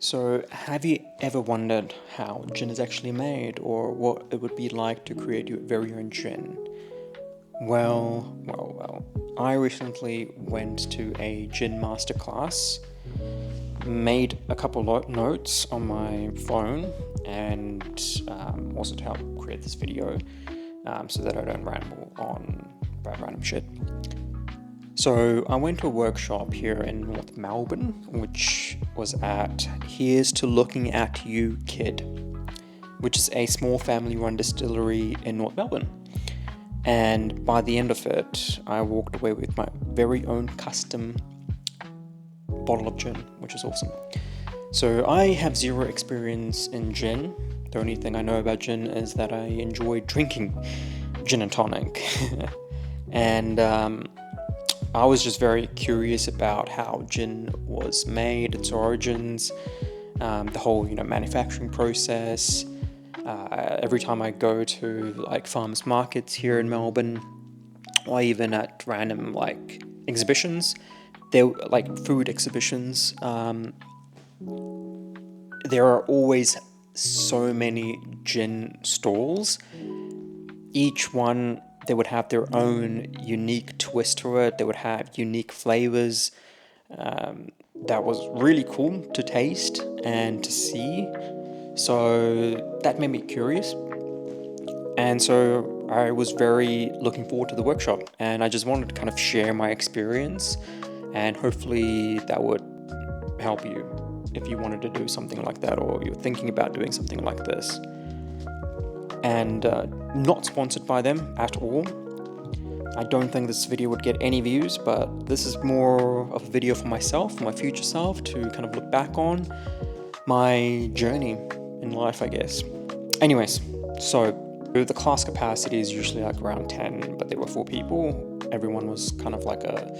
So, have you ever wondered how gin is actually made, or what it would be like to create your very own gin? Well, I recently went to a gin masterclass, made a couple of notes on my phone, and also to help create this video so that I don't ramble on about random shit. So I went to a workshop here in North Melbourne, which was at Here's to Looking at You Kid, which is a small family-run distillery in North Melbourne. And by the end of it, I walked away with my very own custom bottle of gin, which is awesome. So I have zero experience in gin. The only thing I know about gin is that I enjoy drinking gin and tonic. And I was just very curious about how gin was made, its origins, the whole manufacturing process. Every time I go to like farmers markets here in Melbourne, or even at random exhibitions, there like food exhibitions, there are always so many gin stalls. Each one, they would have their own unique twist to it. They would have unique flavors. That was really cool to taste and to see. So that made me curious. And so I was very looking forward to the workshop. And I just wanted to kind of share my experience. And hopefully that would help you if you wanted to do something like that, or you're thinking about doing something like this. And not sponsored by them at all. I don't think this video would get any views, but this is more of a video for myself, for my future self, to kind of look back on my journey in life, I guess. Anyways, so the class capacity is usually like around 10, but there were 4 people. Everyone was kind of like a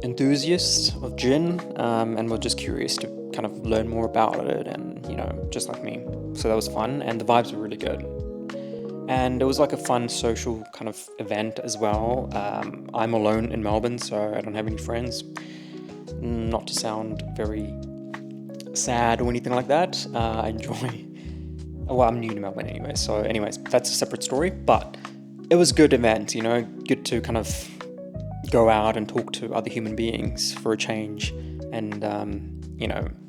enthusiast of gin, and were just curious to kind of learn more about it, and just like me. So that was fun, and the vibes were really good. And it was like a fun social kind of event as well. I'm alone in Melbourne, so I don't have any friends. Not to sound very sad or anything like that. I enjoy... Well, I'm new to Melbourne anyway, so anyways, that's a separate story. But it was a good event, good to kind of go out and talk to other human beings for a change. And,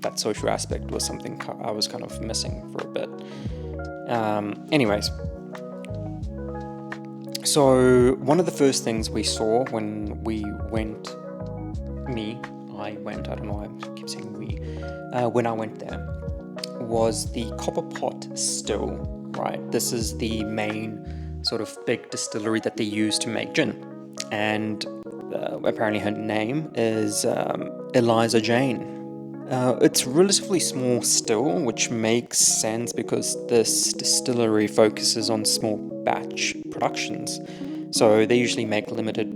that social aspect was something I was kind of missing for a bit. Anyways... So one of the first things we saw when I don't know why I keep saying we, when I went there, was the copper pot still, right? This is the main sort of big distillery that they use to make gin. And apparently her name is Eliza Jane. It's relatively small still, which makes sense because this distillery focuses on small batch productions. So they usually make limited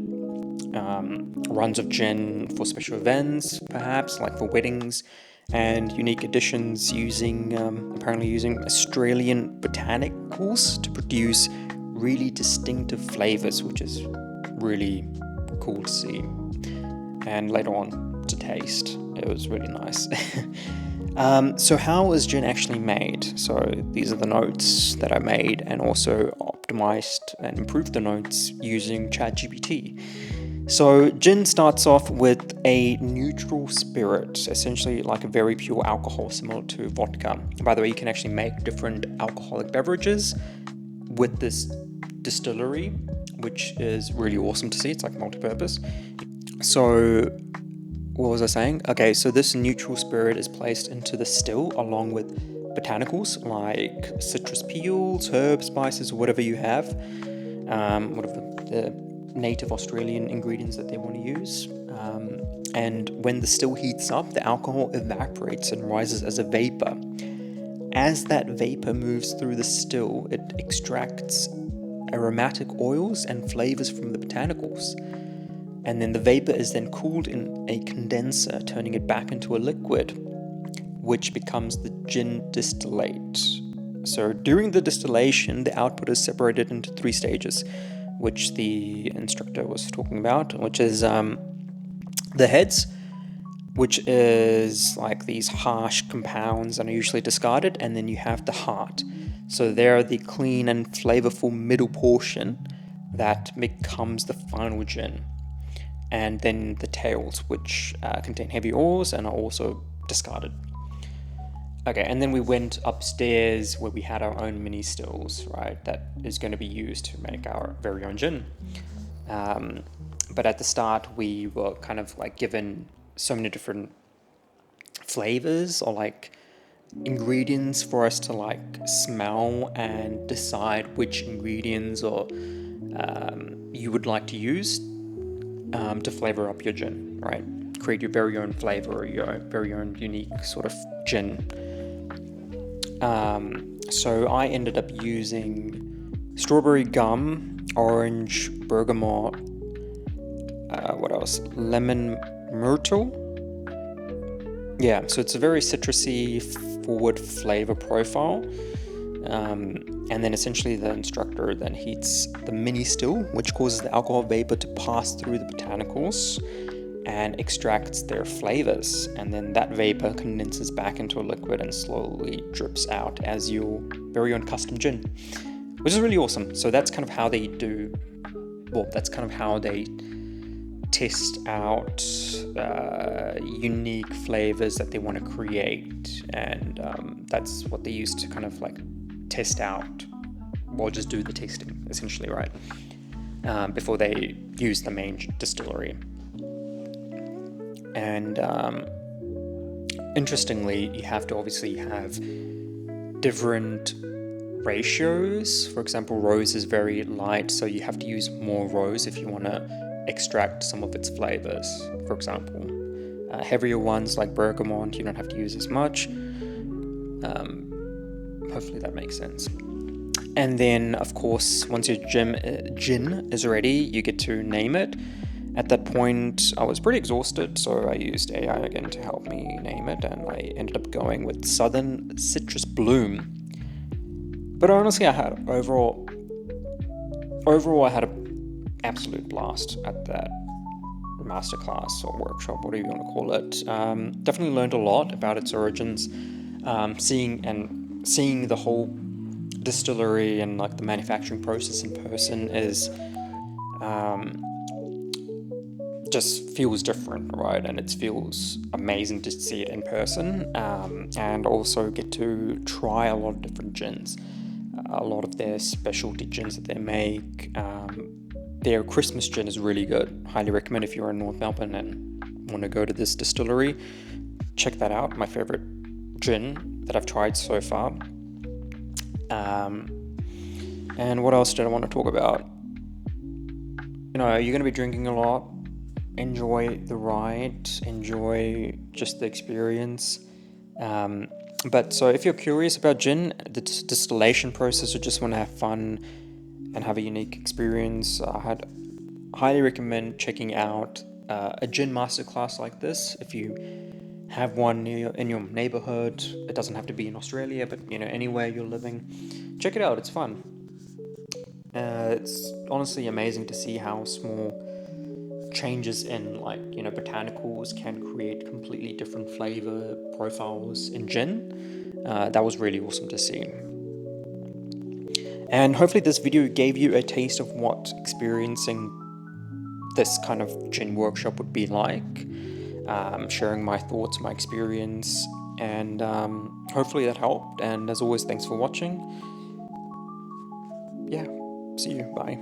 runs of gin for special events, perhaps, like for weddings, and unique editions apparently using Australian botanicals to produce really distinctive flavors, which is really cool to see. And later on to taste. It was really nice. So how is gin actually made? So these are the notes that I made, and also optimized and improved the notes using ChatGPT. So gin starts off with a neutral spirit, essentially like a very pure alcohol similar to vodka. By the way, you can actually make different alcoholic beverages with this distillery, which is really awesome to see. It's like multi-purpose. So what was I saying? Okay, so this neutral spirit is placed into the still along with botanicals like citrus peels, herbs, spices, whatever you have, whatever the native Australian ingredients that they want to use. And when the still heats up, the alcohol evaporates and rises as a vapor. As that vapor moves through the still, it extracts aromatic oils and flavors from the botanicals. And then the vapor is then cooled in a condenser, turning it back into a liquid, which becomes the gin distillate. So during the distillation, the output is separated into 3 stages, which the instructor was talking about, which is the heads, which is like these harsh compounds that are usually discarded, and then you have the heart. So they're the clean and flavorful middle portion that becomes the final gin. And then the tails, which contain heavy oils and are also discarded. Okay, and then we went upstairs where we had our own mini stills, right? That is going to be used to make our very own gin. But at the start, we were kind of like given so many different flavors or like ingredients for us to like smell and decide which ingredients or you would like to use to flavor up your gin, right? Create your very own flavor, or your very own unique sort of gin. So I ended up using strawberry gum, orange, bergamot, what else? Lemon myrtle. Yeah, so it's a very citrusy forward flavor profile. And then essentially the instructor then heats the mini still, which causes the alcohol vapor to pass through the botanicals and extracts their flavors. And then that vapor condenses back into a liquid and slowly drips out as your very own custom gin, which is really awesome. So that's kind of how they do, well, that's kind of how they test out unique flavors that they want to create. And that's what they use to kind of like test out, or just do the tasting essentially, right? Before they use the main distillery. And interestingly, you have to obviously have different ratios. For example, rose is very light, so you have to use more rose if you want to extract some of its flavors. For example, heavier ones like bergamot, you don't have to use as much. Hopefully that makes sense. And then, of course, once your gin is ready, you get to name it. At that point, I was pretty exhausted, so I used AI again to help me name it, and I ended up going with Southern Citrus Bloom. But honestly, I had overall I had an absolute blast at that masterclass or workshop, whatever you want to call it. Definitely learned a lot about its origins, seeing the whole distillery and like the manufacturing process in person is just feels different, right? And it feels amazing to see it in person, and also get to try a lot of different gins, a lot of their specialty gins that they make. Their Christmas gin is really good. Highly recommend if you're in North Melbourne and want to go to this distillery, check that out. My favorite gin that I've tried so far. And what else did I want to talk about? You know, you're going to be drinking a lot. Enjoy the ride, enjoy just the experience. But so if you're curious about gin, the distillation process, or just want to have fun and have a unique experience, I'd highly recommend checking out a gin masterclass like this. If you have one in your neighborhood, it doesn't have to be in Australia, but you know, anywhere you're living, check it out. It's fun. It's honestly amazing to see how small changes in botanicals can create completely different flavor profiles in gin. That was really awesome to see. And hopefully this video gave you a taste of what experiencing this kind of gin workshop would be like. Sharing my thoughts, my experience, and hopefully that helped. And as always, thanks for watching. Yeah, see you. Bye.